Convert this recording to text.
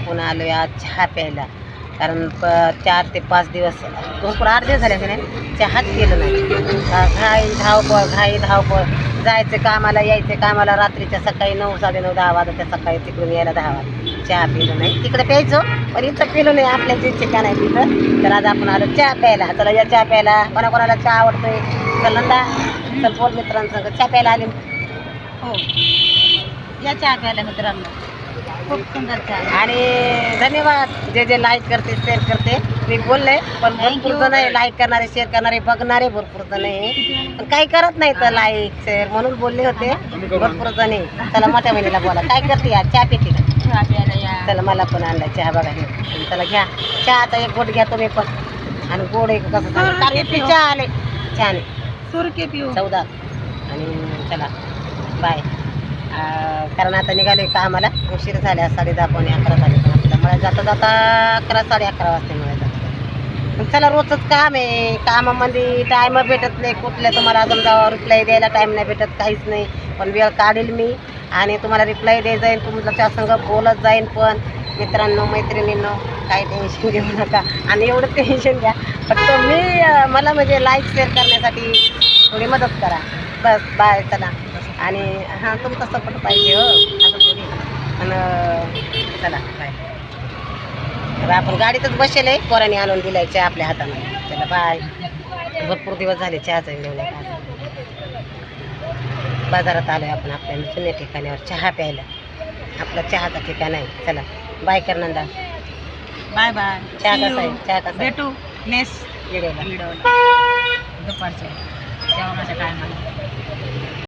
आपण आलो आहे आज चहा प्यायला. कारण 4 ते 5 दिवस भरपूर 8 दिवस झाले की नाही चहाच केलं नाही. घाई धावपळ जायचं कामाला यायचं कामाला रात्रीच्या सकाळी 9 साडे 9 10 वाजता सकाळी तिकडून यायला 10 वाजता चहा पिलं नाही. तिकडे प्यायचो पण इथं पिलो नाही. आपल्या जे ठिकाण आहे तिथं तर आज आपण आलो चहा प्यायला. चला या चहा प्यायला. कोणाकोणाला चहा आवडतोय चल नंदा चल बोल मित्रांसंग चहा प्यायला आले. हो या चहा प्यायला मित्रांनो खूप सुंदर चहा. आणि धन्यवाद जे जे लाईक करते शेअर करते. मी बोलले पण भरपूर जण आहे लाईक करणारे शेअर करणारे बघणारे भरपूर जण आहे पण काही करत नाही तर लाईक शेअर म्हणून बोलले होते भरपूर जण आहे. चला मोठ्या बहिणीला बोला काय करते या चहा पिते का? चहा प्यायला या. चला मला पण आणला चहा बघा हे. चला घ्या चहाचा एक गोट घ्या तुम्ही पण आणि गोड एक कसं सांगा कारण इतके चहा आले चहाने सुरके पिऊ. 14 आणि चला बाय. कारण आता निघाले कामाला उशीर झाले 10:30 पावणे 11 झाले पण आपल्याला मळ्यात जाता जाता 11 साडे 11 वाजता मळ्यात जातात. चला रोजच काम आहे कामामध्ये टाईम भेटत नाही कुठल्या तुम्हाला अजून जावं रिप्लाय द्यायला टाईम नाही भेटत काहीच नाही पण वेळ काढेल मी आणि तुम्हाला रिप्लाय द्यायला जाईन तुमच्या संग बोलत जाईन. पण मित्रांनो मैत्रिणींनो काही टेन्शन घेऊ नका आणि एवढं टेन्शन घ्या फक्त मला म्हणजे लाईक शेअर करण्यासाठी थोडी मदत करा बस. बाय चला. आणि हां तुमचा सपोर्ट पाहिजे हो असं थोडी आणि चला बाय. तर आपण गाडीतच बसेल आहे पोरांनी आणून दिलाय चहा आपल्या हातामध्ये. चला बाय. भरपूर दिवस झाले चहाचा घेऊन बाजारात आलो आहे आपण आपल्या जुन्या ठिकाणावर चहा प्यायला. आपला चहाचा ठिकाण आहे. चला बाय कर नंदा. Bye bye. चहा कसा आहे चहा कसा आहे? भेटू नेक्स्ट व्हिडिओला दुपारच्या जेवणाच्या टायमाला.